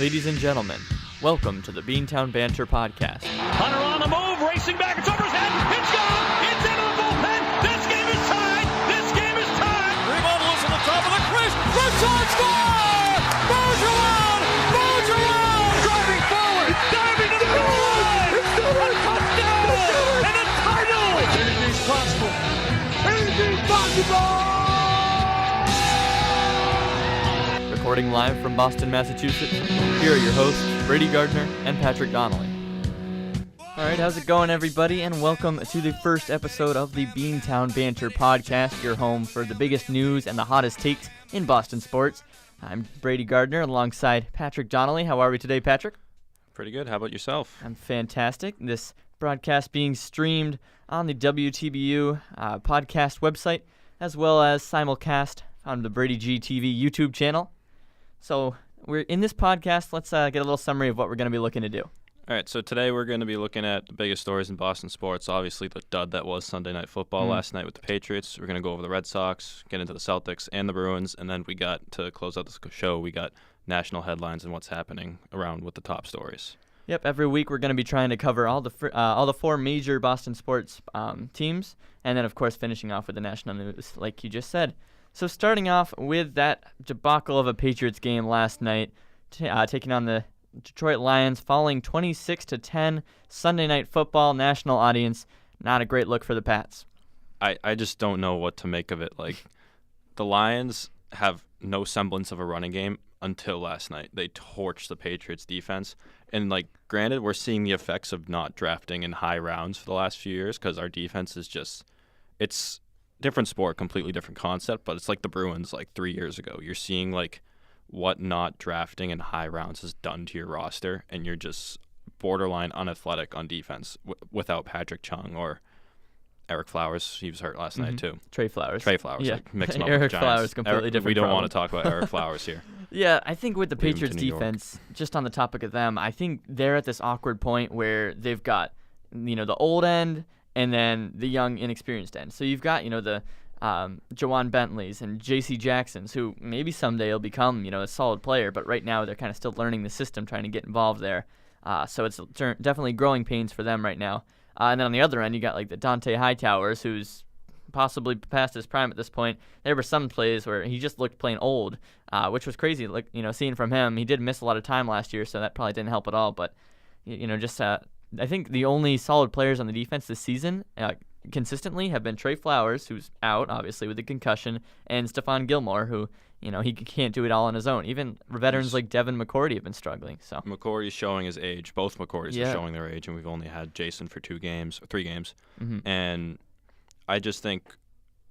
Ladies and gentlemen, welcome to the Beantown Banter podcast. Hunter on the move, racing back, it's over his head, it's gone, it's into the bullpen, this game is tied, this game is tied! Rebound is on the top of the crease, Red Sox score! Bergeron! Driving forward, diving to the goal line! A touchdown! And a title! Anything's possible. Anything's possible! Recording live from Boston, Massachusetts, here are your hosts, Brady Gardner and Patrick Donnelly. Alright, how's it going, everybody, and welcome to the first episode of the Beantown Banter podcast, your home for the biggest news and the hottest takes in Boston sports. I'm Brady Gardner alongside Patrick Donnelly. How are we today, Patrick? Pretty good. How about yourself? I'm fantastic. This broadcast being streamed on the WTBU podcast website, as well as simulcast on the Brady GTV YouTube channel. So we're in this podcast. Let's get a little summary of what we're going to be looking to do. All right, so today we're going to be looking at the biggest stories in Boston sports. Obviously, the dud that was Sunday Night Football last night with the Patriots. We're going to go over the Red Sox, get into the Celtics and the Bruins, and then we got, to close out this show, we got national headlines and what's happening around with the top stories. Yep, every week we're going to be trying to cover all the four major Boston sports teams, and then, of course, finishing off with the national news, like you just said. So starting off with that debacle of a Patriots game last night, taking on the Detroit Lions, falling 26-10, Sunday Night Football, national audience. Not a great look for the Pats. I just don't know what to make of it. Like, the Lions have no semblance of a running game until last night. They torched the Patriots defense. And, like, granted, we're seeing the effects of not drafting in high rounds for the last few years because our defense is just – it's different sport, completely different concept, but it's like the Bruins like 3 years ago. You're seeing, like, what not drafting in high rounds has done to your roster, and you're just borderline unathletic on defense without Patrick Chung or Eric Flowers. He was hurt last night too. Trey Flowers. Yeah. Like, mix him up Eric with Giants. Flowers, completely different We don't problem. want to talk about Eric Flowers here. Yeah, I think with the Leave him to Patriots New York. defense, just on the topic of them, I think they're at this awkward point where they've got, the old end and then the young, inexperienced end. So you've got, the Jawan Bentleys and J.C. Jacksons, who maybe someday will become, a solid player, but right now they're kind of still learning the system, trying to get involved there. So it's definitely growing pains for them right now. And then on the other end, you got like the Dante Hightowers, who's possibly past his prime at this point. There were some plays where he just looked plain old, which was crazy. Like, seeing from him, he did miss a lot of time last year, so that probably didn't help at all. But I think the only solid players on the defense this season consistently have been Trey Flowers, who's out, obviously, with the concussion, and Stephon Gilmore, who, he can't do it all on his own. Even veterans like Devin McCourty have been struggling. So McCourty's showing his age. Both McCourtys are showing their age, and we've only had Jason for 3 games. And I just think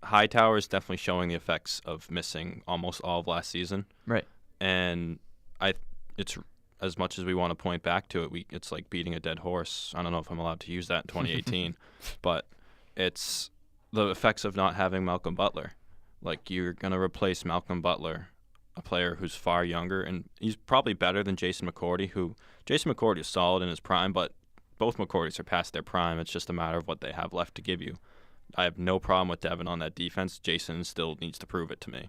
Hightower is definitely showing the effects of missing almost all of last season. Right. And it's as much as we want to point back to it, it's like beating a dead horse. I don't know if I'm allowed to use that in 2018, but it's the effects of not having Malcolm Butler. Like, you're going to replace Malcolm Butler, a player who's far younger, and he's probably better than Jason McCourty, Jason McCourty is solid in his prime, but both McCourtys are past their prime. It's just a matter of what they have left to give you. I have no problem with Devin on that defense. Jason still needs to prove it to me.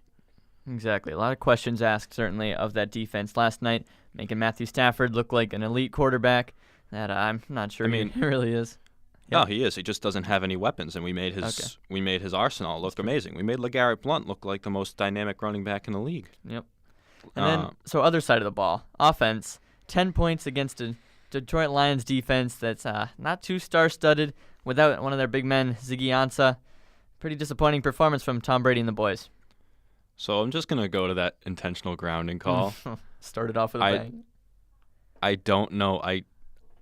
Exactly. A lot of questions asked, certainly, of that defense last night, making Matthew Stafford look like an elite quarterback that I'm not sure he really is. No, he is. He just doesn't have any weapons, and we made his arsenal look amazing. We made LeGarrette Blount look like the most dynamic running back in the league. Yep. And then, so other side of the ball, offense, 10 points against a Detroit Lions defense that's not too star-studded without one of their big men, Ziggy Ansah. Pretty disappointing performance from Tom Brady and the boys. So I'm just going to go to that intentional grounding call. Started off with a bang. I don't know.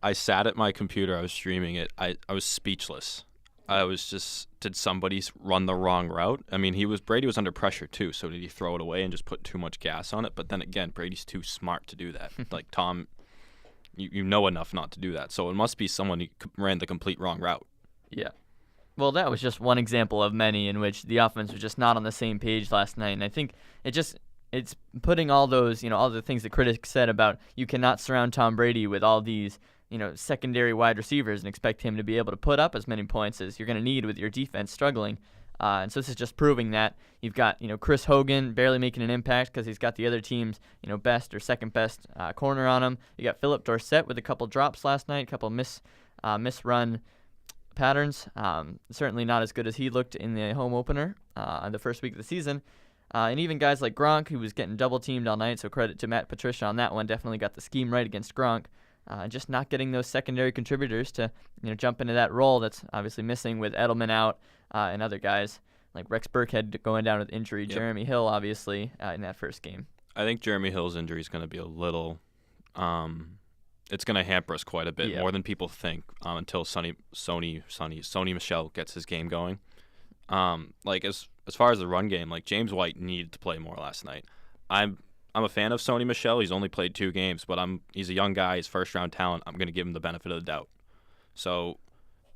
I sat at my computer. I was streaming it. I was speechless. I was just, did somebody run the wrong route? I mean, Brady was under pressure too, so did he throw it away and just put too much gas on it? But then again, Brady's too smart to do that. Like, Tom, you know enough not to do that. So it must be someone who ran the complete wrong route. Yeah. Well, that was just one example of many in which the offense was just not on the same page last night. And I think it's putting all those, all the things that critics said about you cannot surround Tom Brady with all these, secondary wide receivers and expect him to be able to put up as many points as you're going to need with your defense struggling. And so this is just proving that. You've got, Chris Hogan barely making an impact because he's got the other team's, best or second best corner on him. You got Philip Dorsett with a couple drops last night, a couple misrun patterns. Certainly not as good as he looked in the home opener the first week of the season. And even guys like Gronk, who was getting double teamed all night, so credit to Matt Patricia on that one, definitely got the scheme right against Gronk. Just not getting those secondary contributors to jump into that role that's obviously missing with Edelman out and other guys like Rex Burkhead going down with injury. Yep. Jeremy Hill, obviously, in that first game. I think Jeremy Hill's injury is going to be a little it's going to hamper us quite a bit, more than people think, until Sony Michel gets his game going. As far as the run game, James White needed to play more last night. I'm a fan of Sony Michel. He's only played 2 games, but he's a young guy. He's first-round talent. I'm going to give him the benefit of the doubt. So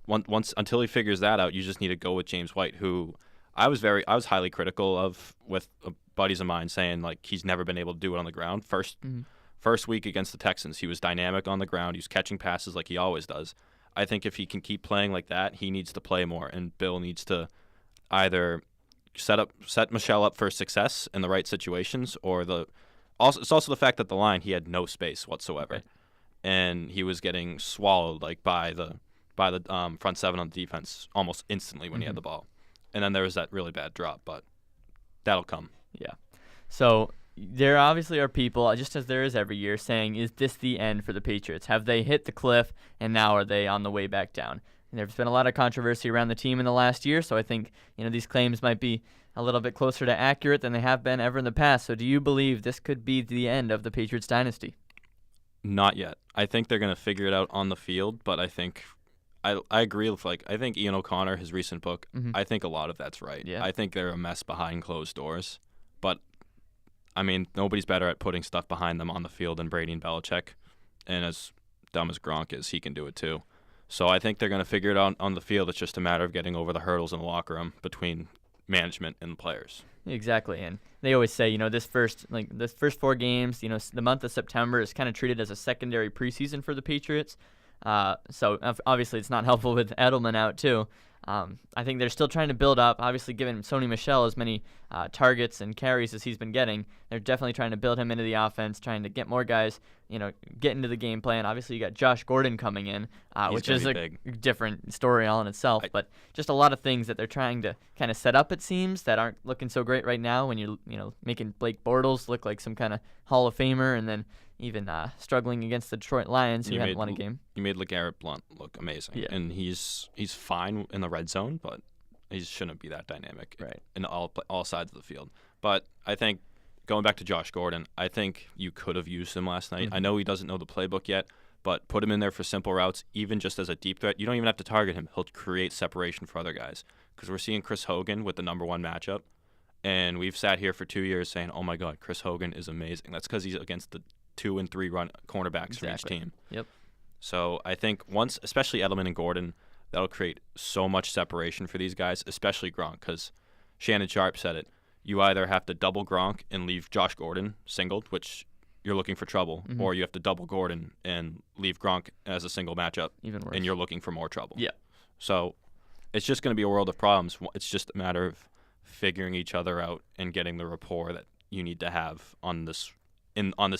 until he figures that out, you just need to go with James White, who I was highly critical of with buddies of mine, saying he's never been able to do it on the ground. First week against the Texans, he was dynamic on the ground. He was catching passes like he always does. I think if he can keep playing like that, he needs to play more, and Bill needs to either set Michelle up for success in the right situations, or it's also the fact that the line, he had no space whatsoever, and he was getting swallowed by the front seven on the defense almost instantly when he had the ball, and then there was that really bad drop, but that'll come. Yeah. So there obviously are people, just as there is every year, saying, is this the end for the Patriots? Have they hit the cliff, and now are they on the way back down? And there's been a lot of controversy around the team in the last year, so I think these claims might be a little bit closer to accurate than they have been ever in the past. So do you believe this could be the end of the Patriots dynasty? Not yet. I think they're going to figure it out on the field, but I think I agree with I think Ian O'Connor, his recent book, I think a lot of that's right. Yeah. I think they're a mess behind closed doors, but nobody's better at putting stuff behind them on the field than Brady and Belichick, and as dumb as Gronk is, he can do it too. So I think they're going to figure it out on the field. It's just a matter of getting over the hurdles in the locker room between management and the players. Exactly, and they always say, this first 4 games, the month of September is kind of treated as a secondary preseason for the Patriots. So obviously it's not helpful with Edelman out too. I think they're still trying to build up. Obviously, giving Sony Michel as many targets and carries as he's been getting, they're definitely trying to build him into the offense, trying to get more guys, get into the game plan. Obviously, you got Josh Gordon coming in, which is a different story all in itself. But just a lot of things that they're trying to kind of set up, it seems, that aren't looking so great right now. When you're, making Blake Bortles look like some kind of Hall of Famer, and then even struggling against the Detroit Lions, who hadn't won a game. You made LeGarrette Blount look amazing, and he's fine in the red zone, but he shouldn't be that dynamic in all sides of the field. But I think, going back to Josh Gordon, I think you could have used him last night. I know he doesn't know the playbook yet, but put him in there for simple routes, even just as a deep threat. You don't even have to target him. He'll create separation for other guys, because we're seeing Chris Hogan with the number 1 matchup, and we've sat here for 2 years saying, oh my God, Chris Hogan is amazing. That's because he's against the 2 and 3 run cornerbacks for each team. Yep. So I think once, especially Edelman and Gordon, that'll create so much separation for these guys, especially Gronk, because Shannon Sharp said it. You either have to double Gronk and leave Josh Gordon singled, which you're looking for trouble, or you have to double Gordon and leave Gronk as a single matchup, even worse, and you're looking for more trouble. Yeah. So it's just going to be a world of problems. It's just a matter of figuring each other out and getting the rapport that you need to have on this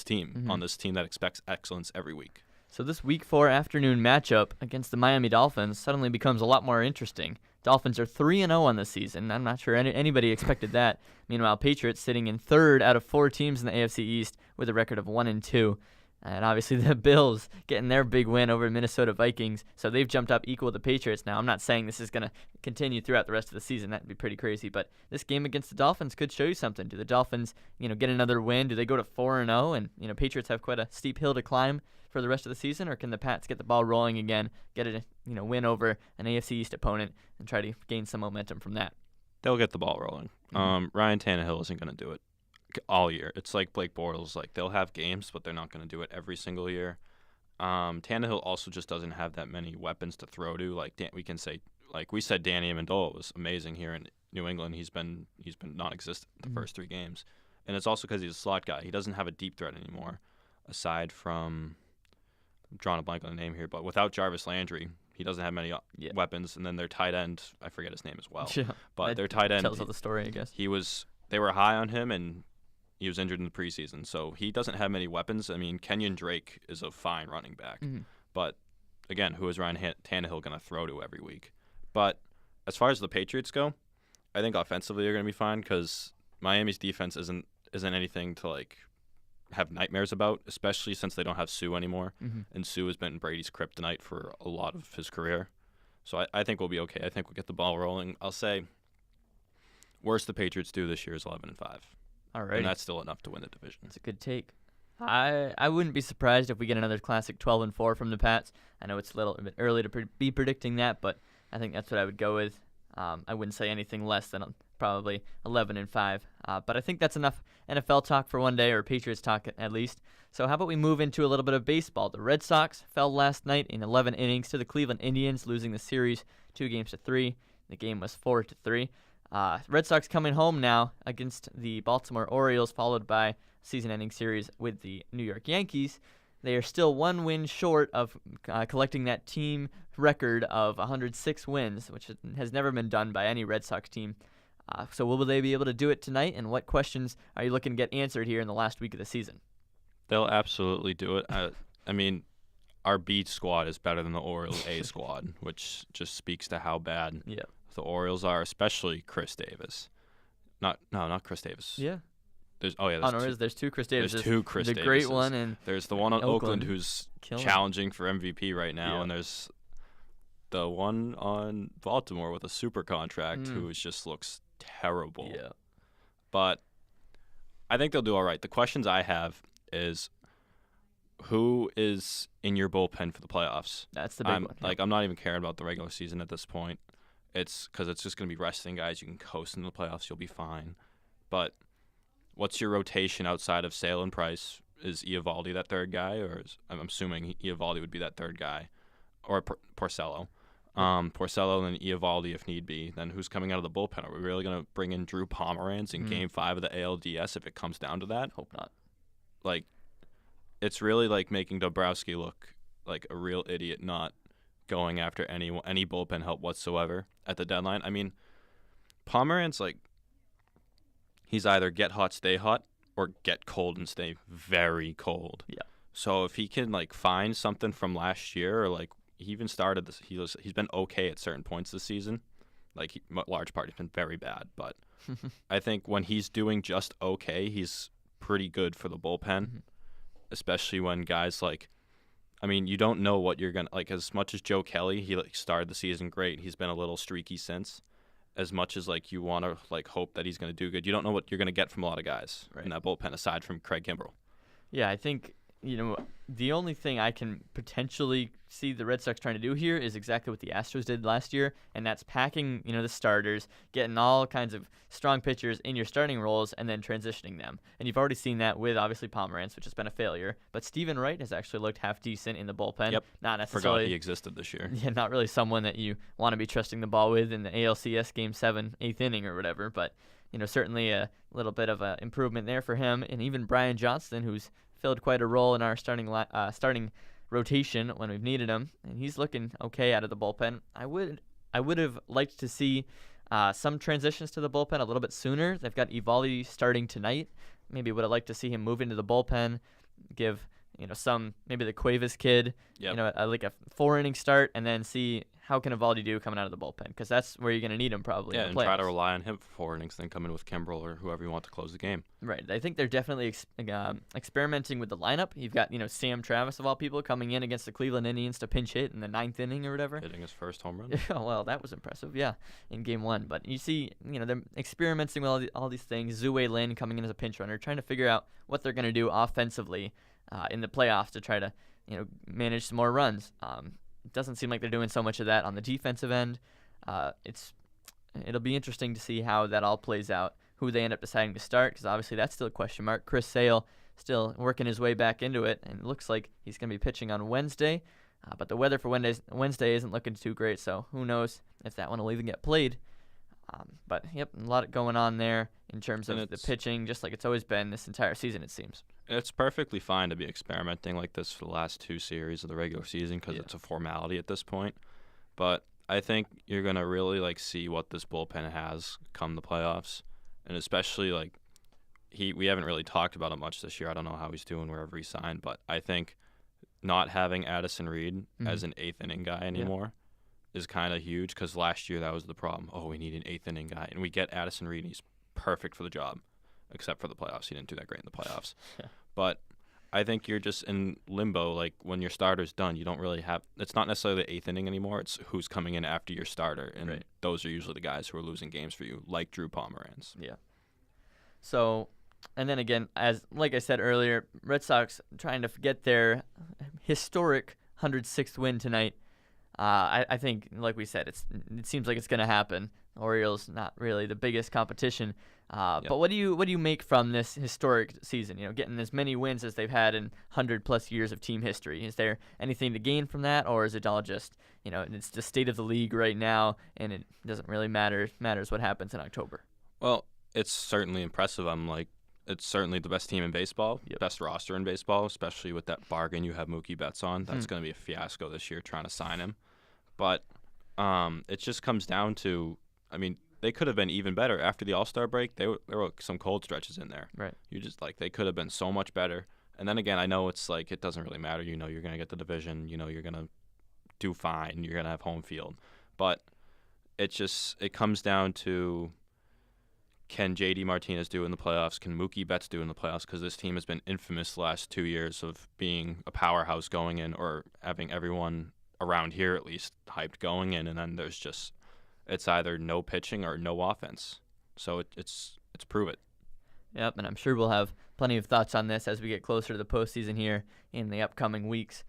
team, on this team that expects excellence every week. So this Week 4 afternoon matchup against the Miami Dolphins suddenly becomes a lot more interesting. Dolphins are 3-0 on the season. I'm not sure anybody expected that. Meanwhile, Patriots sitting in 3rd out of 4 teams in the AFC East with a record of 1-2. And obviously the Bills getting their big win over Minnesota Vikings, so they've jumped up equal with the Patriots now. I'm not saying this is going to continue throughout the rest of the season. That would be pretty crazy. But this game against the Dolphins could show you something. Do the Dolphins, get another win? Do they go to 4-0? And, Patriots have quite a steep hill to climb for the rest of the season, or can the Pats get the ball rolling again, get a win over an AFC East opponent, and try to gain some momentum from that? They'll get the ball rolling. Ryan Tannehill isn't going to do it all year. It's like Blake Bortles. They'll have games, but they're not going to do it every single year. Tannehill also just doesn't have that many weapons to throw to. We said Danny Amendola was amazing here in New England. He's been non-existent the first 3 games, and it's also because he's a slot guy. He doesn't have a deep threat anymore, aside from, I'm drawing a blank on the name here, but without Jarvis Landry, he doesn't have many weapons. And then their tight end, I forget his name as well. Yeah. But their tight end tells us the story, I guess. They were high on him, and he was injured in the preseason. So he doesn't have many weapons. I mean, Kenyon Drake is a fine running back. Mm-hmm. But, again, who is Ryan Tannehill going to throw to every week? But as far as the Patriots go, I think offensively they're going to be fine because Miami's defense isn't anything to, like, have nightmares about, especially since they don't have Sue anymore. Mm-hmm. And Sue has been Brady's kryptonite for a lot of his career. So I think we'll be okay. I think we'll get the ball rolling. I'll say worst the Patriots do this year is 11-5. All right. And that's still enough to win the division. That's a good take. I wouldn't be surprised if we get another classic 12-4 from the Pats. I know it's a little bit early to be predicting that, but I think that's what I would go with. I wouldn't say anything less than probably 11-5. But I think that's enough NFL talk for one day, or Patriots talk at least. So how about we move into a little bit of baseball? The Red Sox fell last night in 11 innings to the Cleveland Indians, losing the series 2-3. The game was 4-3. Red Sox coming home now against the Baltimore Orioles, followed by a season-ending series with the New York Yankees. They are still one win short of collecting that team record of 106 wins, which has never been done by any Red Sox team. So will they be able to do it tonight, and what questions are you looking to get answered here in the last week of the season? They'll absolutely do it. I mean, our B squad is better than the Orioles A squad, which just speaks to how bad the Orioles are, especially Chris Davis. Not Chris Davis. Yeah. There's two Chris Davis. There's two Chris the Davises. Great one, and there's the one on Oakland who's challenging for MVP right now, Yeah. and there's the one on Baltimore with a super contract who just looks terrible. Yeah. But I think they'll do all right. The questions I have is who is in your bullpen for the playoffs? That's the big one. Like, I'm not even caring about the regular season at this point. It's because it's just going to be resting guys. You can coast into the playoffs. You'll be fine. But what's your rotation outside of Sale and Price? Is Eovaldi that third guy? I'm assuming Eovaldi would be that third guy. Or Porcello. Porcello and then Eovaldi if need be. Then who's coming out of the bullpen? Are we really going to bring in Drew Pomeranz in Game 5 of the ALDS if it comes down to that? Hope not. Like, it's really like making Dombrowski look like a real idiot not going after any bullpen help whatsoever at the deadline. I mean, Pomeranz, like, he's either get hot, stay hot, or get cold and stay very cold. Yeah. So if he can, like, find something from last year, or, like, he even started this, he's been okay at certain points this season. Like, large part, he's been very bad. But I think when he's doing just okay, he's pretty good for the bullpen, especially when guys like, I mean, you don't know what you're going to, like, as much as Joe Kelly, he, like, started the season great. He's been a little streaky since. As much as, like, you want to, like, hope that he's going to do good, you don't know what you're going to get from a lot of guys in that bullpen aside from Craig Kimbrell. Yeah, I think, the only thing I can potentially see the Red Sox trying to do here is exactly what the Astros did last year, and that's packing, the starters, getting all kinds of strong pitchers in your starting roles, and then transitioning them. And you've already seen that with, obviously, Pomeranz, which has been a failure. But Stephen Wright has actually looked half decent in the bullpen. Yep. Not necessarily. Forgot he existed this year. Yeah, not really someone that you want to be trusting the ball with in the ALCS Game 7, 8th inning or whatever. But, certainly a little bit of an improvement there for him. And even Brian Johnston, who's filled quite a role in our starting rotation when we've needed him, and he's looking okay out of the bullpen. I would have liked to see some transitions to the bullpen a little bit sooner. They've got Eovaldi starting tonight. Maybe would have liked to see him move into the bullpen, give maybe the Cuevas kid, like a 4-inning start, and then see how can Eovaldi do coming out of the bullpen, because that's where you're going to need him probably. Yeah, in and the playoffs. try to rely on him for 4 innings, then come in with Kimbrell or whoever you want to close the game. Right. I think they're definitely experimenting with the lineup. You've got Sam Travis of all people coming in against the Cleveland Indians to pinch hit in the 9th inning or whatever. Hitting his first home run. Well, that was impressive. Yeah, in Game 1. But you see, they're experimenting with all these things. Zue Lin coming in as a pinch runner, trying to figure out what they're going to do offensively in the playoffs to try to manage some more runs. It doesn't seem like they're doing so much of that on the defensive end. It'll be interesting to see how that all plays out, who they end up deciding to start, because obviously that's still a question mark. Chris Sale still working his way back into it, and it looks like he's going to be pitching on Wednesday. But the weather for Wednesday isn't looking too great, so who knows if that one will even get played. But, a lot going on there in terms of the pitching, just like it's always been this entire season, it seems. It's perfectly fine to be experimenting like this for the last 2 series of the regular season because it's a formality at this point. But I think you're gonna really see what this bullpen has come the playoffs, and especially we haven't really talked about it much this year. I don't know how he's doing wherever he signed, but I think not having Addison Reed as an eighth inning guy anymore is kind of huge, because last year that was the problem. Oh, we need an eighth inning guy, and we get Addison Reed, and he's perfect for the job, except for the playoffs. He didn't do that great in the playoffs. But I think you're just in limbo. When your starter's done, you don't really have – it's not necessarily the eighth inning anymore. It's who's coming in after your starter, and those are usually the guys who are losing games for you, like Drew Pomeranz. Yeah. So – and then again, like I said earlier, Red Sox trying to get their historic 106th win tonight. I think, like we said, it seems like it's going to happen. Orioles not really the biggest competition, but what do you make from this historic season? Getting as many wins as they've had in 100+ years of team history. Is there anything to gain from that, or is it all just it's the state of the league right now, and it doesn't really matter? It matters what happens in October. Well, it's certainly impressive. It's certainly the best team in baseball, best roster in baseball, especially with that bargain you have Mookie Betts on. That's going to be a fiasco this year trying to sign him. But it just comes down to, they could have been even better. After the All-Star break, there were some cold stretches in there. Right. You just, they could have been so much better. And then again, I know it's it doesn't really matter. You're going to get the division. You're going to do fine. You're going to have home field. But it comes down to, can J.D. Martinez do in the playoffs? Can Mookie Betts do in the playoffs? Because this team has been infamous the last 2 years of being a powerhouse going in, or having everyone around here at least hyped going in, and then it's either no pitching or no offense. So it's prove it. Yep, and I'm sure we'll have plenty of thoughts on this as we get closer to the postseason here in the upcoming weeks.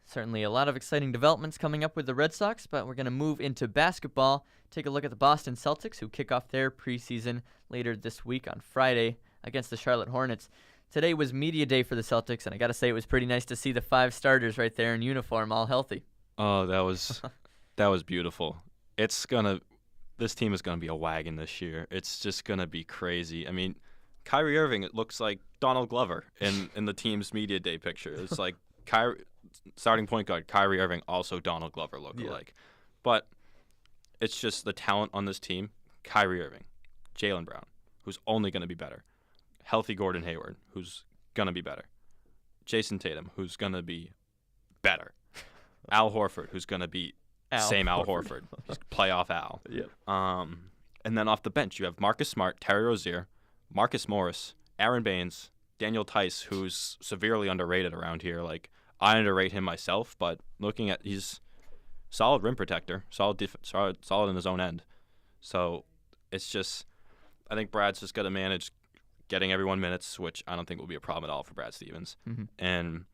Certainly a lot of exciting developments coming up with the Red Sox, but we're going to move into basketball. Take a look at the Boston Celtics, who kick off their preseason later this week on Friday against the Charlotte Hornets. Today was media day for the Celtics, and I got to say it was pretty nice to see the 5 starters right there in uniform, all healthy. Oh, that was beautiful. This team is going to be a wagon this year. It's just going to be crazy. Kyrie Irving, it looks like Donald Glover in the team's media day picture. It's like Kyrie, starting point guard Kyrie Irving, also Donald Glover look-alike. But it's just the talent on this team. Kyrie Irving, Jaylen Brown, who's only going to be better. Healthy Gordon Hayward, who's going to be better. Jason Tatum, who's going to be better. Al Horford, who's going to be Al Horford. He's playoff Al. Yep. And then off the bench, you have Marcus Smart, Terry Rozier, Marcus Morris, Aaron Baines, Daniel Tice, who's severely underrated around here. I underrate him myself, but he's solid rim protector, solid in his own end. So it's just, I think Brad's just got to manage getting everyone minutes, which I don't think will be a problem at all for Brad Stevens. Mm-hmm. And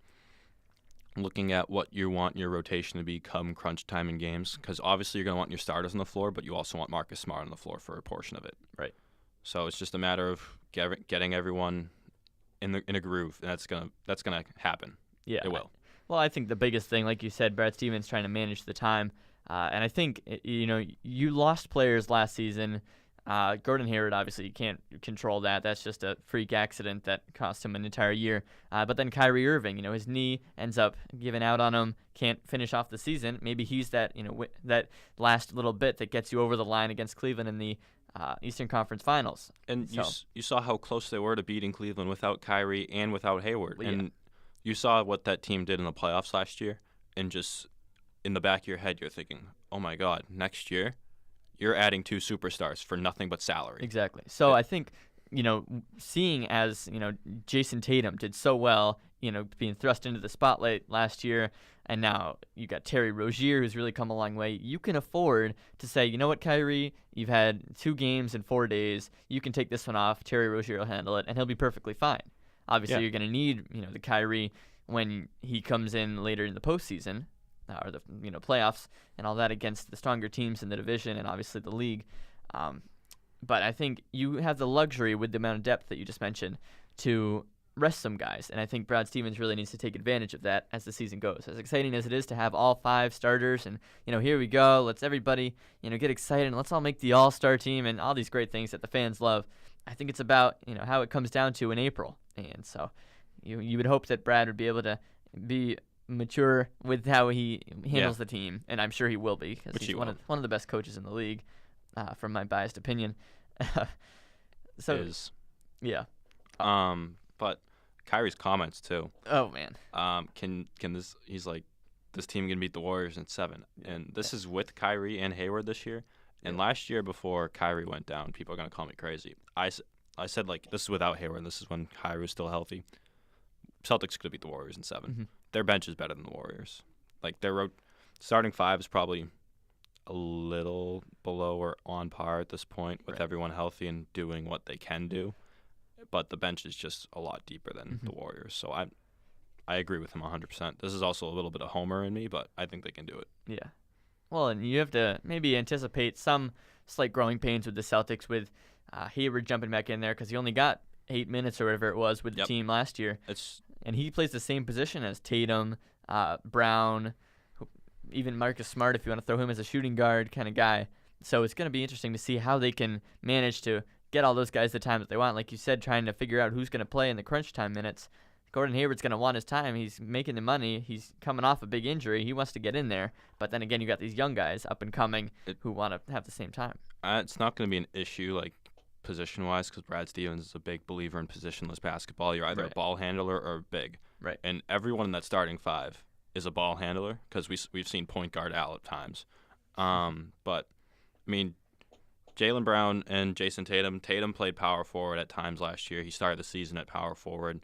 looking at what you want your rotation to be come crunch time in games, because obviously you're going to want your starters on the floor, but you also want Marcus Smart on the floor for a portion of it. Right. So it's just a matter of getting everyone in a groove, and that's gonna happen. Yeah, it will. Well, I think the biggest thing, like you said, Brad Stevens trying to manage the time, and I think you lost players last season. Gordon Hayward, obviously, you can't control that. That's just a freak accident that cost him an entire year. But then Kyrie Irving, his knee ends up giving out on him, can't finish off the season. Maybe he's that that last little bit that gets you over the line against Cleveland in the Eastern Conference Finals. And you saw how close they were to beating Cleveland without Kyrie and without Hayward. Well, and you saw what that team did in the playoffs last year. And just in the back of your head, you're thinking, oh, my God, next year you're adding 2 superstars for nothing but salary. Exactly. So I think, seeing as, Jason Tatum did so well, being thrust into the spotlight last year, and now you got Terry Rozier, who's really come a long way. You can afford to say, you know what, Kyrie, you've had 2 games in 4 days. You can take this one off. Terry Rozier will handle it, and he'll be perfectly fine. Obviously, you're going to need, the Kyrie when he comes in later in the postseason, or the playoffs and all that against the stronger teams in the division and obviously the league. But I think you have the luxury with the amount of depth that you just mentioned to rest some guys, and I think Brad Stevens really needs to take advantage of that as the season goes. As exciting as it is to have all 5 starters, and here we go, let's everybody get excited and let's all make the all-star team and all these great things that the fans love. I think it's about how it comes down to in April, and so you would hope that Brad would be able to be mature with how he handles the team, and I'm sure he will be because Which he's one of the best coaches in the league, from my biased opinion. So yeah. But Kyrie's comments too. Oh man. Can this? He's like, this team can beat the Warriors in 7, and this is with Kyrie and Hayward this year. And last year, before Kyrie went down, people are gonna call me crazy. I said, like, this is without Hayward. This is when Kyrie was still healthy. Celtics could beat the Warriors in 7. Mm-hmm. Their bench is better than the Warriors. Like, their starting 5 is probably a little below or on par at this point with everyone healthy and doing what they can do. But the bench is just a lot deeper than the Warriors. So I agree with him 100%. This is also a little bit of homer in me, but I think they can do it. Yeah. Well, and you have to maybe anticipate some slight growing pains with the Celtics with Hayward jumping back in there because he only got 8 minutes or whatever it was with the team last year. And he plays the same position as Tatum, Brown, even Marcus Smart if you want to throw him as a shooting guard kind of guy. So it's going to be interesting to see how they can manage to get all those guys the time that they want. Like you said, trying to figure out who's going to play in the crunch time minutes. Gordon Hayward's going to want his time. He's making the money. He's coming off a big injury. He wants to get in there. But then again, you got these young guys up and coming who want to have the same time. It's not going to be an issue, like, position-wise, because Brad Stevens is a big believer in positionless basketball. You're either a ball handler or big. Right. And everyone in that starting 5 is a ball handler because we've seen point guard Al at times. But, I mean, Jaylen Brown and Jason Tatum. Tatum played power forward at times last year. He started the season at power forward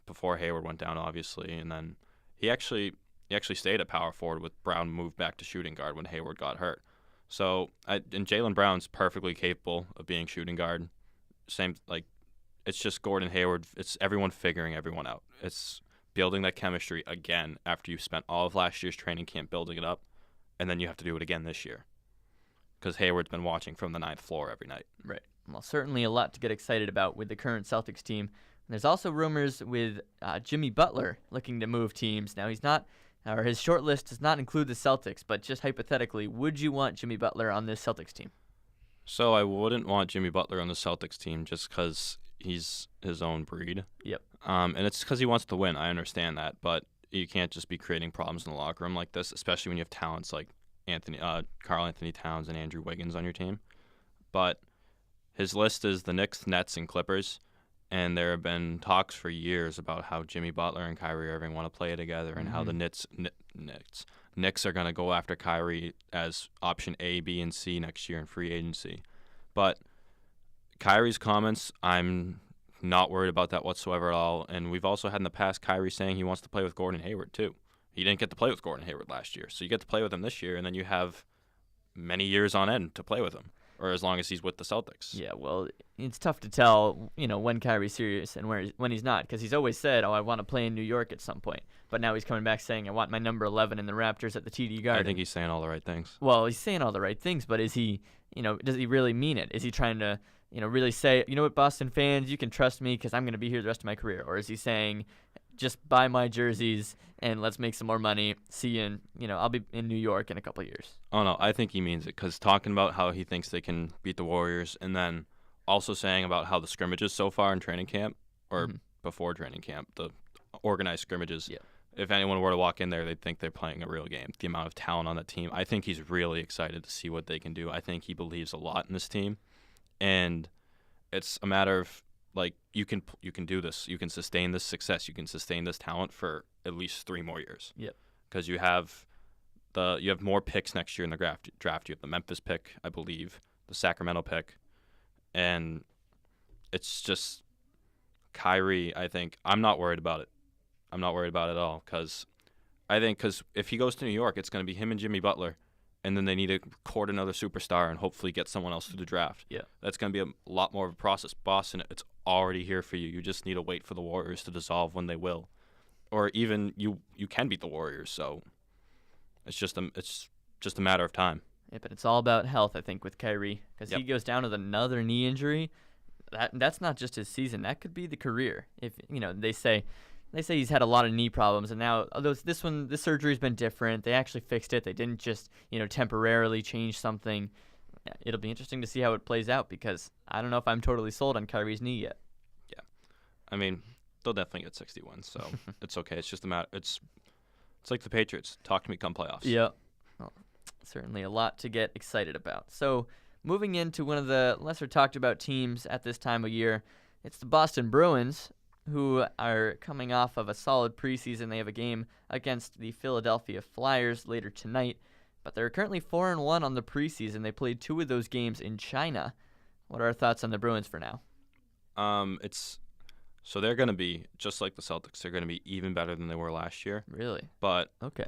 before Hayward went down, obviously, and then he actually stayed at power forward with Brown moved back to shooting guard when Hayward got hurt. So, and Jaylen Brown's perfectly capable of being shooting guard. It's just Gordon Hayward. It's everyone figuring everyone out. It's building that chemistry again after you've spent all of last year's training camp building it up, and then you have to do it again this year because Hayward's been watching from the 9th floor every night. Right. Well, certainly a lot to get excited about with the current Celtics team. There's also rumors with Jimmy Butler looking to move teams. Now, his short list does not include the Celtics, but just hypothetically, would you want Jimmy Butler on this Celtics team? So I wouldn't want Jimmy Butler on the Celtics team just because he's his own breed. Yep. And it's because he wants to win. I understand that, but you can't just be creating problems in the locker room like this, especially when you have talents like Karl Anthony Towns and Andrew Wiggins on your team. But his list is the Knicks, Nets, and Clippers. And there have been talks for years about how Jimmy Butler and Kyrie Irving want to play together and how the Knicks are going to go after Kyrie as option A, B, and C next year in free agency. But Kyrie's comments, I'm not worried about that whatsoever at all. And we've also had in the past Kyrie saying he wants to play with Gordon Hayward too. He didn't get to play with Gordon Hayward last year. So you get to play with him this year, and then you have many years on end to play with him. Or as long as he's with the Celtics. Yeah, well, it's tough to tell, when Kyrie's serious and when he's not, because he's always said, I want to play in New York at some point. But now he's coming back saying, I want my number 11 in the Raptors at the TD Garden. I think he's saying all the right things. Well, he's saying all the right things, but is he, does he really mean it? Is he trying to, really say, you know what, Boston fans, you can trust me because I'm going to be here the rest of my career? Or is he saying, just buy my jerseys and let's make some more money. See you in, I'll be in New York in a couple of years. Oh, no, I think he means it because talking about how he thinks they can beat the Warriors and then also saying about how the scrimmages so far in training camp or before training camp, the organized scrimmages, if anyone were to walk in there, they'd think they're playing a real game. The amount of talent on that team. I think he's really excited to see what they can do. I think he believes a lot in this team. And it's a matter of, like, you can do this. You can sustain this success. You can sustain this talent for at least 3 more years. Yep. Because you have more picks next year in the draft. You have the Memphis pick, I believe, the Sacramento pick, and it's just Kyrie. I think I'm not worried about it. I'm not worried about it at all because if he goes to New York, it's going to be him and Jimmy Butler. And then they need to court another superstar and hopefully get someone else through the draft. Yeah. That's going to be a lot more of a process. Boston, it's already here for you. You just need to wait for the Warriors to dissolve when they will. Or even you can beat the Warriors. So it's just a matter of time. Yeah, but it's all about health, I think, with Kyrie. Because he goes down with another knee injury. That's not just his season. That could be the career. If they say he's had a lot of knee problems, and now this surgery's been different. They actually fixed it. They didn't just temporarily change something. It'll be interesting to see how it plays out because I don't know if I'm totally sold on Kyrie's knee yet. Yeah, I mean they'll definitely get 60 wins, so it's okay. It's just a matter. It's It's like the Patriots. Talk to me come playoffs. Yep. Well, certainly a lot to get excited about. So moving into one of the lesser talked about teams at this time of year, it's the Boston Bruins, who are coming off of a solid preseason. They have a game against the Philadelphia Flyers later tonight, but they're currently 4-1 on the preseason. They played 2 of those games in China. What are our thoughts on the Bruins for now? So they're going to be, just like the Celtics, they're going to be even better than they were last year. Really? But okay,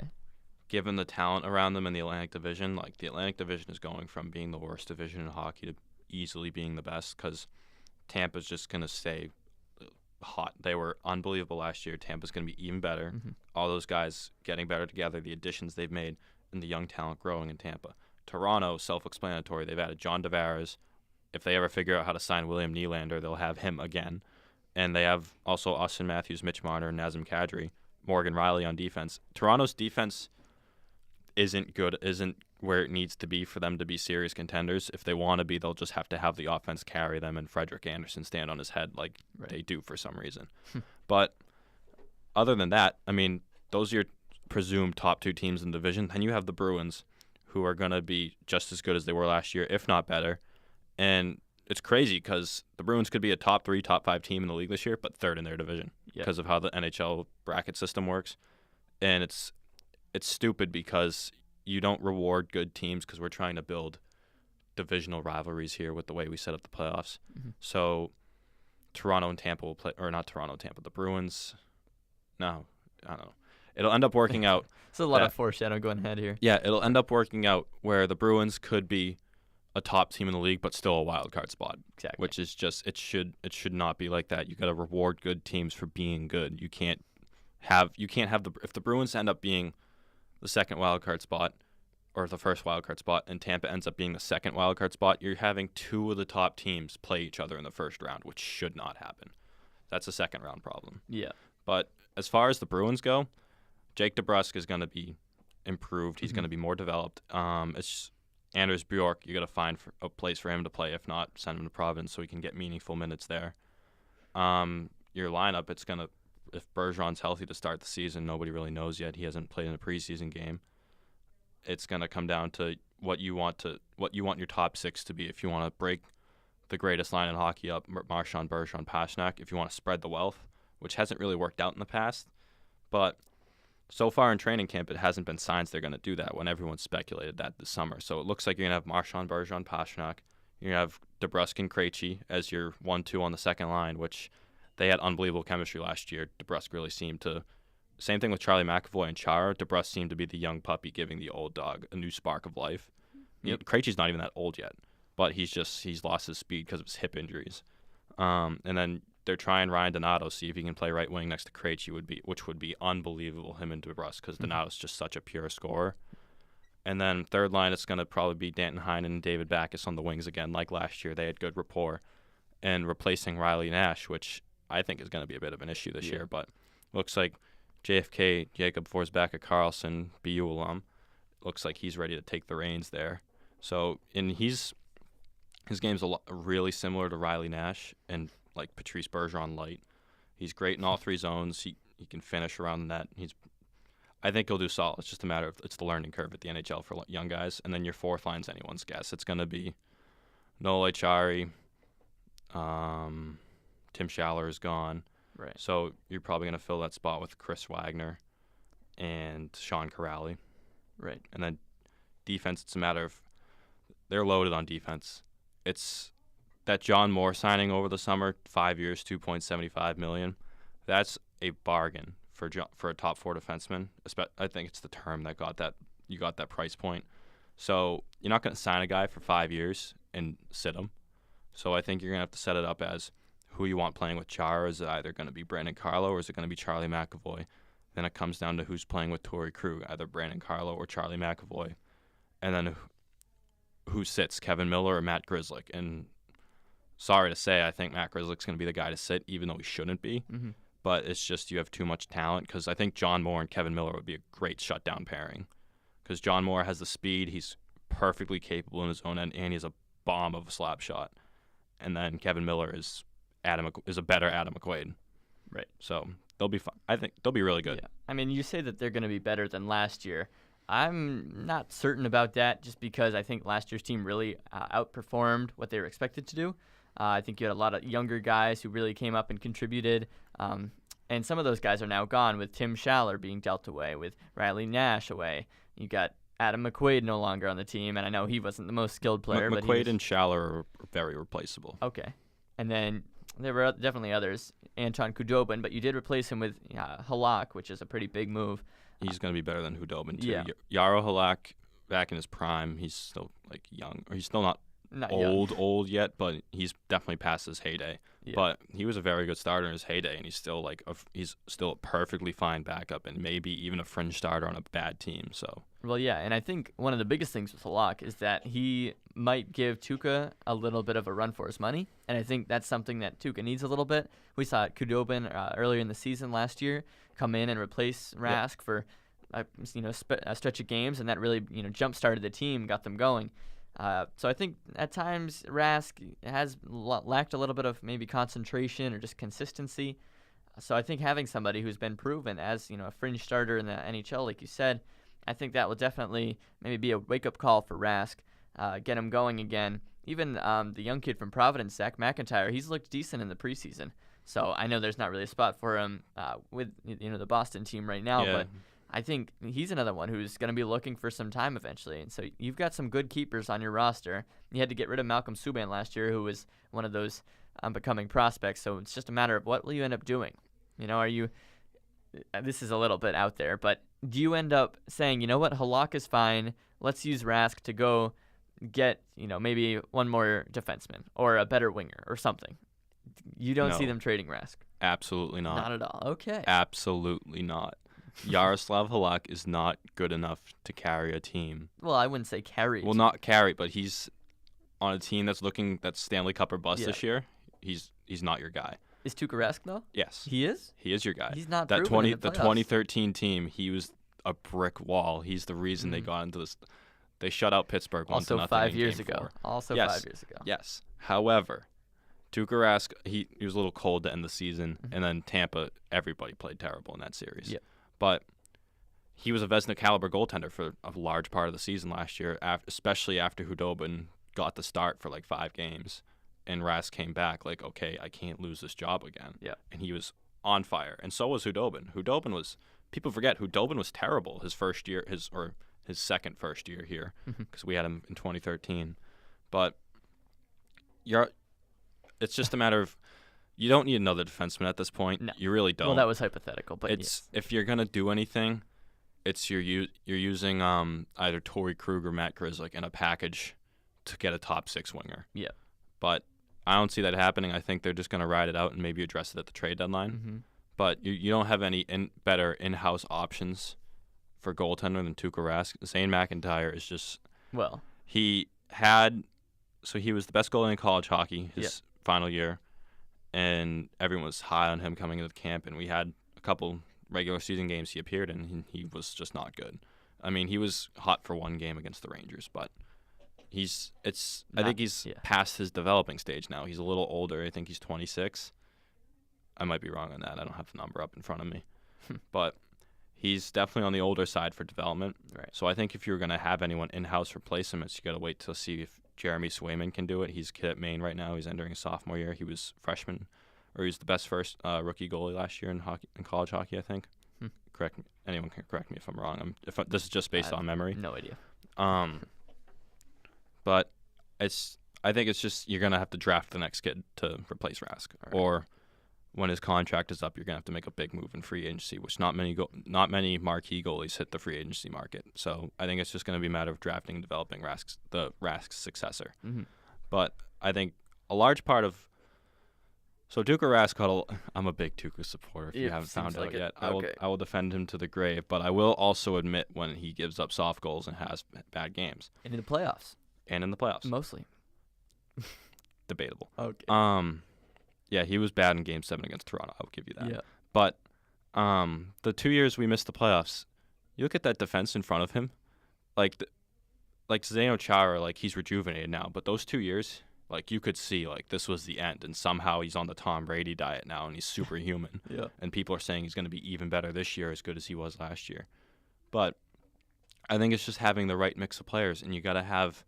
given the talent around them in the Atlantic Division, like the Atlantic Division is going from being the worst division in hockey to easily being the best because Tampa's just going to stay hot. They were unbelievable last year. Tampa's going to be even better. Mm-hmm. All those guys getting better together, the additions they've made, and the young talent growing in Tampa. Toronto, self-explanatory. They've added John Tavares. If they ever figure out how to sign William Nylander, they'll have him again. And they have also Austin Matthews, Mitch Marner, Nazem Kadri, Morgan Riley on defense. Toronto's defense isn't good, isn't where it needs to be for them to be serious contenders. If they want to be, they'll just have to have the offense carry them and Frederick Anderson stand on his head like they do for some reason. But other than that, I mean, those are your presumed top 2 teams in the division. Then you have the Bruins, who are going to be just as good as they were last year, if not better. And it's crazy because the Bruins could be a top 3, top 5 team in the league this year, but 3rd in their division because of how the NHL bracket system works. And it's stupid because you don't reward good teams because we're trying to build divisional rivalries here with the way we set up the playoffs. Mm-hmm. So Toronto and Tampa will play, or not Toronto and Tampa, the Bruins. No, I don't know. It'll end up working out. It's a lot of foreshadowing going ahead here. Yeah, it'll end up working out where the Bruins could be a top team in the league, but still a wild card spot. Exactly. Which is just it should not be like that. You got to reward good teams for being good. You can't have if the Bruins end up being the second wild card spot or the first wild card spot, and Tampa ends up being the second wild card spot, you're having 2 of the top teams play each other in the first round, which should not happen. That's a second round problem. Yeah. But as far as the Bruins go, Jake DeBrusk is going to be improved. He's going to be more developed. It's Anders Bjork, you got to find a place for him to play. If not, send him to Providence so he can get meaningful minutes there. Your lineup, it's going to, if Bergeron's healthy to start the season, nobody really knows yet. He hasn't played in a preseason game. It's going to come down to what you want your top 6 to be. If you want to break the greatest line in hockey up, Marchand, Bergeron, Pastrnak. If you want to spread the wealth, which hasn't really worked out in the past, but so far in training camp, it hasn't been signs they're going to do that when everyone speculated that this summer. So it looks like you're going to have Marchand, Bergeron, Pastrnak. You're going to have DeBrusk and Krejci as your 1-2 on the second line, which they had unbelievable chemistry last year. DeBrusk really seemed to. Same thing with Charlie McAvoy and Chara. DeBrusk seemed to be the young puppy giving the old dog a new spark of life. Yep. Krejci's not even that old yet, but he's lost his speed because of his hip injuries. And then they're trying Ryan Donato, see if he can play right wing next to Krejci, which would be unbelievable, him and DeBrusk, because Donato's just such a pure scorer. And then third line, it's going to probably be Danton Heinen and David Backes on the wings again. Like last year, they had good rapport. And replacing Riley Nash, which I think is going to be a bit of an issue this year, but looks like JFK, Jacob Forsbacka Carlson, BU alum, looks like he's ready to take the reins there. So, and his game's really similar to Riley Nash and like Patrice Bergeron light. He's great in all 3 zones. He can finish around the net. I think he'll do solid. It's just a matter of it's the learning curve at the NHL for young guys. And then your 4th line's anyone's guess. It's going to be Noel Chari. Tim Schaller is gone. Right. So you're probably going to fill that spot with Chris Wagner and Sean Corrali. Right. And then defense, it's a matter of they're loaded on defense. It's that John Moore signing over the summer, 5 years, $2.75 million. That's a bargain for a top 4 defenseman. I think it's the term that you got that price point. So you're not going to sign a guy for 5 years and sit him. So I think you're going to have to set it up as who you want playing with Chara. Is it either going to be Brandon Carlo or is it going to be Charlie McAvoy? Then it comes down to who's playing with Torrey Krug, either Brandon Carlo or Charlie McAvoy. And then who sits, Kevin Miller or Matt Grzelcyk? And sorry to say, I think Matt Grzelcyk's going to be the guy to sit, even though he shouldn't be. Mm-hmm. But it's just you have too much talent, because I think John Moore and Kevin Miller would be a great shutdown pairing. Because John Moore has the speed, he's perfectly capable in his own end, and he's a bomb of a slap shot. And then Kevin Miller is a better Adam McQuaid. Right. So they'll be fine. I think they'll be really good. Yeah. I mean, you say that they're going to be better than last year. I'm not certain about that just because I think last year's team really outperformed what they were expected to do. I think you had a lot of younger guys who really came up and contributed. And some of those guys are now gone, with Tim Schaller being dealt away, with Riley Nash away. You got Adam McQuaid no longer on the team, and I know he wasn't the most skilled player. McQuaid but he was... and Schaller are very replaceable. Okay. And then there were definitely others, Anton Khudobin, but you did replace him with Halak, which is a pretty big move. He's going to be better than Khudobin, too. Yeah. Yaro Halak, back in his prime, he's still young. Or he's still not old yet, but he's definitely past his heyday. Yeah. But he was a very good starter in his heyday, and he's still a perfectly fine backup, and maybe even a fringe starter on a bad team. So. Well, yeah, and I think one of the biggest things with Halak is that he might give Tuukka a little bit of a run for his money, and I think that's something that Tuukka needs a little bit. We saw Khudobin earlier in the season last year come in and replace Rask for a stretch of games, and that really jump-started the team, got them going. So I think at times Rask has lacked a little bit of maybe concentration or just consistency. So I think having somebody who's been proven as a fringe starter in the NHL, like you said, I think that will definitely maybe be a wake-up call for Rask, get him going again. Even the young kid from Providence, Zach McIntyre, he's looked decent in the preseason. So I know there's not really a spot for him with the Boston team right now, but I think he's another one who's going to be looking for some time eventually. And so you've got some good keepers on your roster. You had to get rid of Malcolm Subban last year, who was one of those becoming prospects. So it's just a matter of what will you end up doing? Are you – this is a little bit out there, but do you end up saying, you know what, Halak is fine. Let's use Rask to go get, maybe one more defenseman or a better winger or something? You don't see them trading Rask? Absolutely not. Not at all. Okay. Absolutely not. Yaroslav Halak is not good enough to carry a team. Well, I wouldn't say carry. Well, not carry, but he's on a team that's Stanley Cup or bust this year. He's not your guy. Is Tuukka Rask, though? Yes. He is? He is your guy. He's not that proven in the the 2013 team, he was a brick wall. He's the reason they got into this. They shut out Pittsburgh 1-0 Also in 5 years Game ago. 4. Also yes. 5 years ago. Yes. However, Tuukka Rask, he was a little cold to end the season, and then Tampa, everybody played terrible in that series. Yep. But he was a Vezina caliber goaltender for a large part of the season last year, especially after Khudobin got the start for 5 games, and Rask came back okay, I can't lose this job again. Yeah. And he was on fire, and so was Khudobin. People forget Khudobin was terrible his first year, his second first year here, because we had him in 2013. But it's just a matter of you don't need another defenseman at this point. No. You really don't. Well, that was hypothetical, but if you're gonna do anything, it's you're using either Torrey Krug or Matt Grzelcyk in a package to get a top 6 winger. Yeah. But I don't see that happening. I think they're just gonna ride it out and maybe address it at the trade deadline. Mm-hmm. But you don't have any better in-house options for goaltender than Tuukka Rask. Zane McIntyre is just he was the best goalie in college hockey his final year, and everyone was high on him coming into the camp, and we had a couple regular season games he appeared in, and he was just not good. I mean, he was hot for one game against the Rangers, but I think he's past his developing stage now. He's a little older. I think he's 26. I might be wrong on that. I don't have the number up in front of me. But he's definitely on the older side for development. Right. So I think if you're going to have anyone in-house replace him, you got to wait to see if Jeremy Swayman can do it. He's a kid at Maine right now. He's entering his sophomore year. He was freshman, or he was the best first rookie goalie last year in college hockey, I think. Correct me. Anyone can correct me if I'm wrong. This is just based on memory. No idea. But I think it's just you're going to have to draft the next kid to replace Rask. Right. Or when his contract is up, you're going to have to make a big move in free agency, which not many marquee goalies hit the free agency market. So I think it's just going to be a matter of drafting and developing Rask's successor. Mm-hmm. But I think a large part of Tuukka Rask, I'm a big Tuukka supporter if you haven't found out yet. Okay. I will defend him to the grave, but I will also admit when he gives up soft goals and has bad games. And in the playoffs. Mostly. Debatable. Okay. Yeah, he was bad in Game 7 against Toronto. I'll give you that. Yeah. But the 2 years we missed the playoffs, you look at that defense in front of him, like Zdeno Chara, he's rejuvenated now. But those 2 years, Like, you could see, like, this was the end, and somehow he's on the Tom Brady diet now, and he's superhuman. Yeah. And people are saying he's going to be even better this year, as good as he was last year. But I think it's just having the right mix of players, and you got to have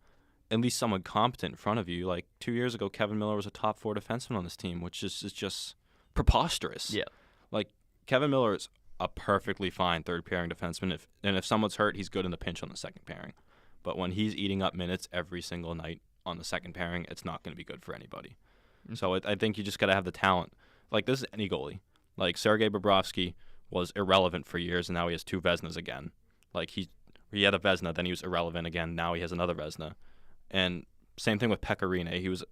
at least someone competent in front of you. Like, 2 years ago, Kevin Miller was a top 4 defenseman on this team, which is just preposterous. Yeah. Like, Kevin Miller is a perfectly fine third-pairing defenseman, if someone's hurt, he's good in the pinch on the second pairing. But when he's eating up minutes every single night on the second pairing, it's not going to be good for anybody. Mm-hmm. So I think you just got to have the talent. Like, this is any goalie. Like, Sergei Bobrovsky was irrelevant for years, and now he has 2 Vezinas again. Like, he had a Vezina, then he was irrelevant again. Now he has another Vezina. And same thing with Pekka Rinne. He was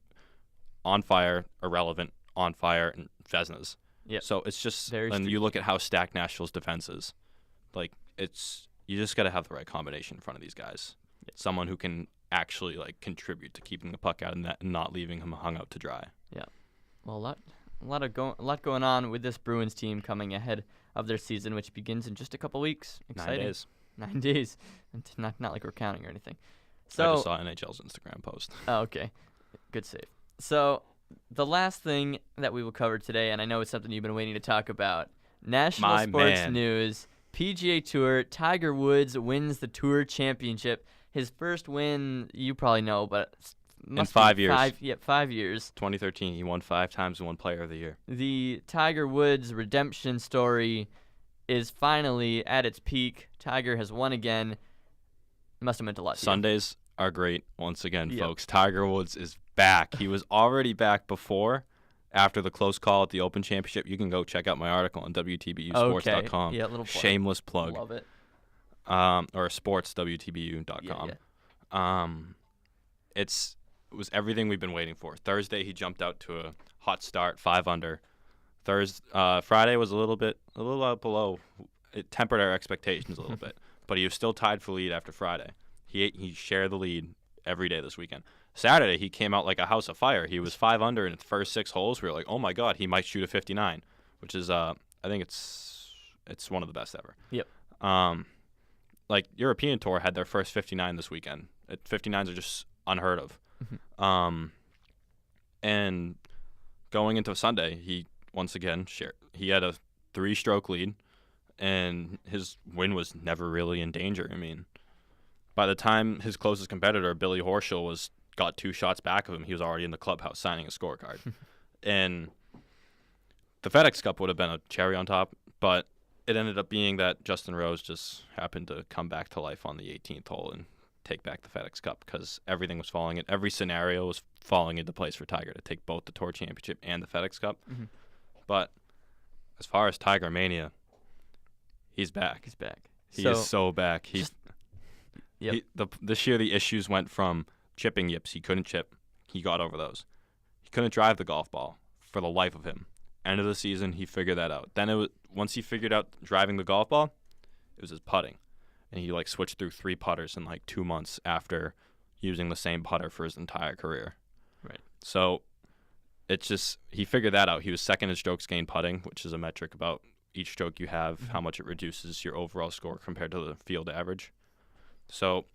on fire, irrelevant, on fire, and Vezinas. Yep. So it's just, Very and you look at how stacked Nashville's defense is. Like, you just got to have the right combination in front of these guys. Yep. Someone who can actually, like, contribute to keeping the puck out of net and not leaving him hung out to dry. Yeah. Well, a lot going on with this Bruins team coming ahead of their season, which begins in just a couple weeks. Exciting. 9 days. 9 days. And not like we're counting or anything. So I just saw NHL's Instagram post. Oh, okay. Good save. So the last thing that we will cover today, and I know it's something you've been waiting to talk about, national sports news, PGA Tour, Tiger Woods wins the Tour Championship. His first win, you probably know, but in 5 years. 5 years. 2013, he won 5 times and won Player of the Year. The Tiger Woods redemption story is finally at its peak. Tiger has won again. Must have meant a lot to Sundays are great once again, folks. Tiger Woods is back. He was already back before, after the close call at the Open Championship. You can go check out my article on WTBUsports.com. Okay. Yeah, little plug. Shameless plug. Love it. Or sportswtbu.com. It was everything we've been waiting for. Thursday, he jumped out to a hot start, 5 under. Friday was a little below. It tempered our expectations a little bit, but he was still tied for lead after Friday. He shared the lead every day this weekend. Saturday, he came out like a house of fire. He was 5 under in the first 6 holes. We were like, oh my God, he might shoot a 59, which is I think it's one of the best ever. Yep. Like, European Tour had their first 59 this weekend. 59s are just unheard of. And going into Sunday, he once again he had a 3-stroke lead, and his win was never really in danger. I mean, by the time his closest competitor, Billy Horschel, got 2 shots back of him, he was already in the clubhouse signing a scorecard. And the FedEx Cup would have been a cherry on top, but it ended up being that Justin Rose just happened to come back to life on the 18th hole and take back the FedEx Cup, because everything was falling in. Every scenario was falling into place for Tiger to take both the Tour Championship and the FedEx Cup. Mm-hmm. But as far as Tiger Mania, he's back. He's back. He is so back. This year the issues went from chipping yips. He couldn't chip. He got over those. He couldn't drive the golf ball for the life of him. End of the season, he figured that out. Then once he figured out driving the golf ball, it was his putting. And he switched through 3 putters in 2 months after using the same putter for his entire career. Right. So it's just, he figured that out. He was second in strokes gained putting, which is a metric about each stroke you have, how much it reduces your overall score compared to the field average. So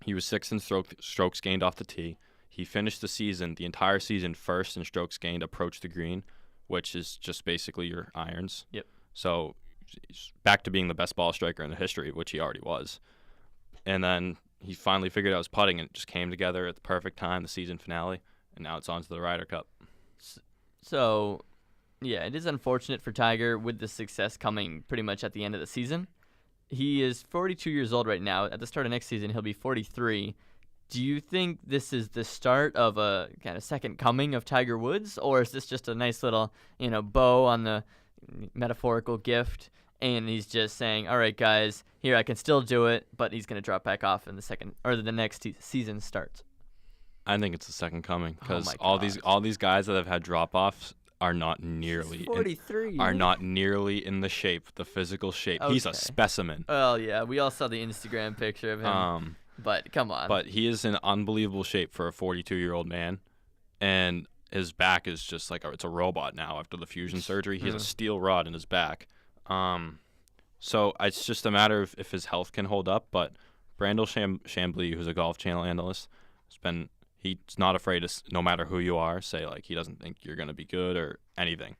he was 6th in strokes gained off the tee. He finished the entire season, 1st in strokes gained approach the green, which is just basically your irons. Yep. So he's back to being the best ball striker in the history, which he already was. And then he finally figured out his putting, and it just came together at the perfect time, the season finale, and now it's on to the Ryder Cup. So, yeah, it is unfortunate for Tiger with the success coming pretty much at the end of the season. He is 42 years old right now. At the start of next season, he'll be 43. Do you think this is the start of a kind of second coming of Tiger Woods, or is this just a nice little, bow on the metaphorical gift, and he's just saying, all right, guys, here, I can still do it, but he's going to drop back off in the next season starts? I think it's the second coming, because all these guys that have had drop-offs are not nearly 43. Are not nearly in the shape, the physical shape. Okay. He's a specimen. Well, yeah, we all saw the Instagram picture of him. But come on. But he is in unbelievable shape for a 42-year-old man, and his back is just it's a robot now after the fusion surgery. He has a steel rod in his back. So it's just a matter of if his health can hold up. But Brandel Chambly, who's a Golf Channel analyst, He's not afraid to, no matter who you are, say like he doesn't think you're going to be good or anything.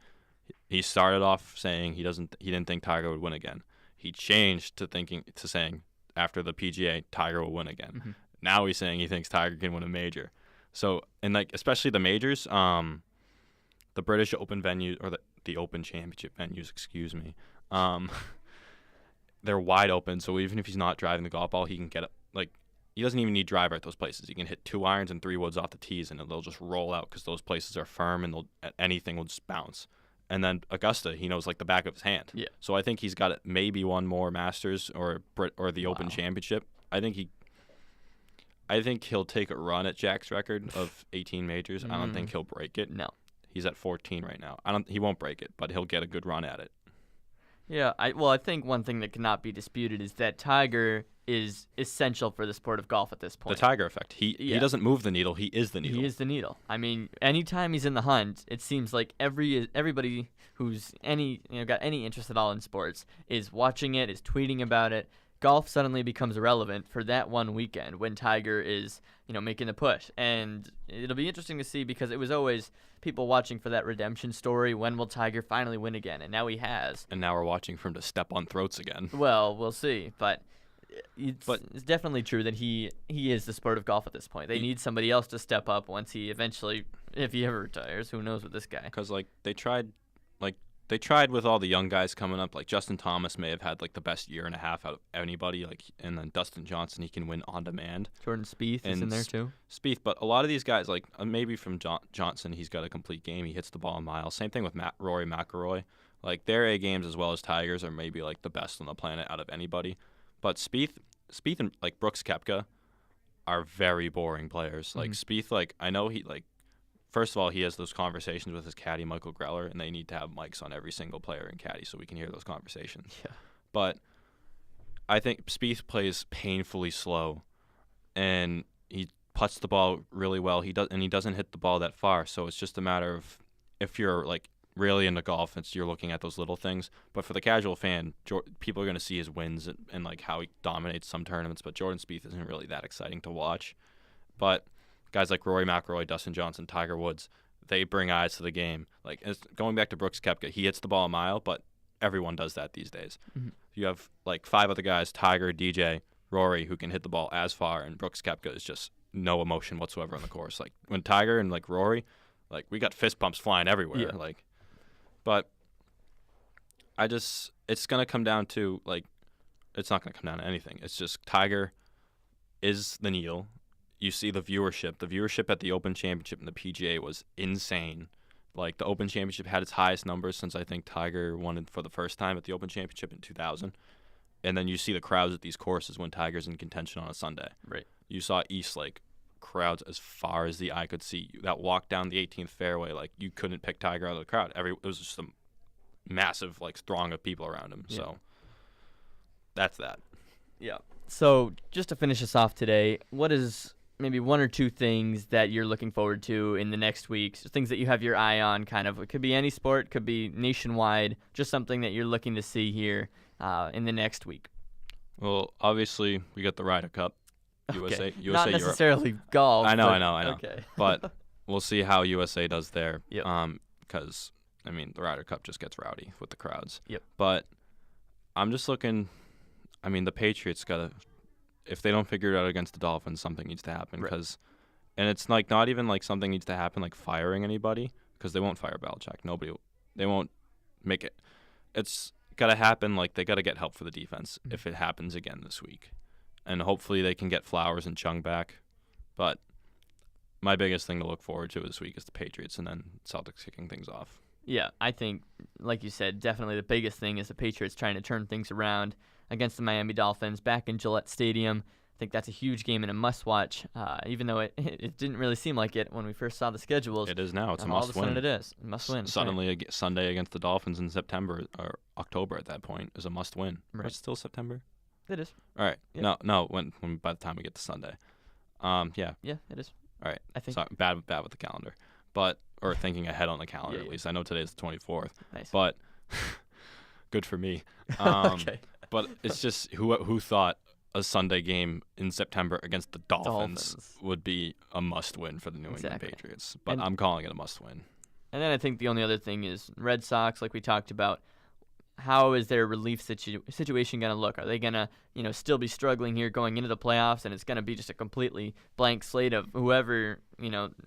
He started off saying he didn't think Tiger would win again. He changed to saying after the PGA, Tiger will win again. Mm-hmm. Now he's saying he thinks Tiger can win a major. So, and like especially the majors, the British Open venue or the Open Championship venues, excuse me, they're wide open. So even if he's not driving the golf ball, he can get it. Like he doesn't even need driver at those places. He can hit 2 irons and 3 woods off the tees, and they'll just roll out because those places are firm and anything will just bounce. And then Augusta, he knows like the back of his hand. Yeah. So I think he's got maybe one more Masters or the Open Championship. I think he'll take a run at Jack's record of 18 majors. I don't think he'll break it. No. He's at 14 right now. He won't break it, but he'll get a good run at it. Yeah, I think one thing that cannot be disputed is that Tiger is essential for the sport of golf at this point. The Tiger effect. He doesn't move the needle. He is the needle. He is the needle. I mean, anytime he's in the hunt, it seems like everybody who's got any interest at all in sports is watching it, is tweeting about it. Golf suddenly becomes irrelevant for that one weekend when Tiger is, making the push. And it'll be interesting to see because it was always people watching for that redemption story. When will Tiger finally win again? And now he has. And now we're watching for him to step on throats again. Well, we'll see. But it's definitely true that he is the sport of golf at this point. They need somebody else to step up once he eventually, if he ever retires. Who knows with this guy? Because they tried with all the young guys coming up. Like Justin Thomas may have had like the best year and a half out of anybody. And then Dustin Johnson, he can win on demand. Jordan Spieth is in there too. Spieth, but a lot of these guys, like maybe from Johnson, he's got a complete game. He hits the ball a mile. Same thing with Rory McIlroy. Like their A games as well as Tiger's are maybe like the best on the planet out of anybody. But Spieth and like Brooks Koepka are very boring players. Like Spieth, like I know he like. First of all, he has those conversations with his caddy, Michael Greller, and they need to have mics on every single player and caddy so we can hear those conversations. Yeah. But I think Spieth plays painfully slow, and he putts the ball really well. He doesn't hit the ball that far, so it's just a matter of if you're like really into golf, you're looking at those little things. But for the casual fan, people are going to see his wins and like how he dominates some tournaments. But Jordan Spieth isn't really that exciting to watch. But guys like Rory McIlroy, Dustin Johnson, Tiger Woods, they bring eyes to the game. Like going back to Brooks Koepka, he hits the ball a mile, but everyone does that these days. Mm-hmm. You have like 5 other guys, Tiger, DJ, Rory, who can hit the ball as far, and Brooks Koepka is just no emotion whatsoever on the course. Like when Tiger and like Rory, like we got fist bumps flying everywhere. Yeah. Like, but it's gonna come down to like, it's not gonna come down to anything. It's just Tiger is the needle. You see the viewership. The viewership at the Open Championship and the PGA was insane. Like the Open Championship had its highest numbers since I think Tiger won it for the first time at the Open Championship in 2000. And then you see the crowds at these courses when Tiger's in contention on a Sunday. Right. You saw East Lake crowds as far as the eye could see. That walk down the 18th fairway, like you couldn't pick Tiger out of the crowd. It was just a massive like throng of people around him. Yeah. So that's that. Yeah. So just to finish us off today, what is maybe 1 or 2 things that you're looking forward to in the next week, so things that you have your eye on, kind of? It could be any sport, could be nationwide, just something that you're looking to see here in the next week. Well, obviously, we got the Ryder Cup. Okay. USA Not necessarily golf. I know. Okay. But we'll see how USA does there. Yep. Because, I mean, the Ryder Cup just gets rowdy with the crowds. Yep. But I'm just looking, I mean, the Patriots got to, if they don't figure it out against the Dolphins, something needs to happen. Right. And it's like not even like something needs to happen like firing anybody, because they won't fire Belichick. They won't make it. It's got to happen. Like they got to get help for the defense if it happens again this week. And hopefully they can get Flowers and Chung back. But my biggest thing to look forward to this week is the Patriots and then Celtics kicking things off. Yeah, I think, like you said, definitely the biggest thing is the Patriots trying to turn things around against the Miami Dolphins back in Gillette Stadium. I think that's a huge game and a must-watch, even though it didn't really seem like it when we first saw the schedules. It is now. It's a must-win. must-win. All of a sudden it is. Must-win. Suddenly, Sunday against the Dolphins in September or October at that point is a must-win. Right. Or it's still September? It is. All right. Yep. No. When by the time we get to Sunday, yeah. Yeah, it is. All right. I think. So bad with the calendar, or thinking ahead on the calendar at least. I know today's the 24th. Nice. But good for me. Okay. But it's just who thought a Sunday game in September against the Dolphins would be a must-win for the New England Patriots. But I'm calling it a must-win. And then I think the only other thing is Red Sox, like we talked about. How is their relief situation going to look? Are they going to, still be struggling here going into the playoffs, and it's going to be just a completely blank slate of whoever,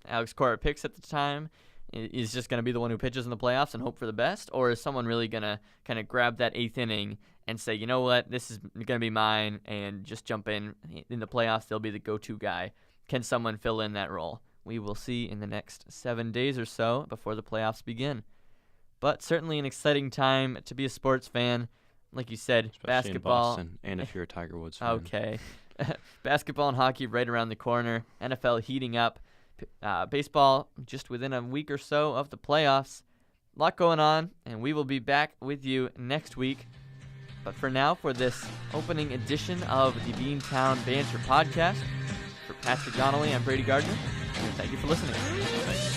Alex Cora picks at the time is just going to be the one who pitches in the playoffs and hope for the best? Or is someone really going to kind of grab that 8th inning and say, you know what, this is going to be mine, and just jump in the playoffs, they'll be the go-to guy? Can someone fill in that role? We will see in the next 7 days or so before the playoffs begin. But certainly an exciting time to be a sports fan. Like you said, especially basketball. in Boston, and if you're a Tiger Woods fan. Okay. Basketball and hockey right around the corner. NFL heating up. Baseball just within a week or so of the playoffs. A lot going on, and we will be back with you next week. But for now, for this opening edition of the Beantown Banter podcast, for Patrick Donnelly, I'm Brady Gardner. Thank you for listening. Thanks.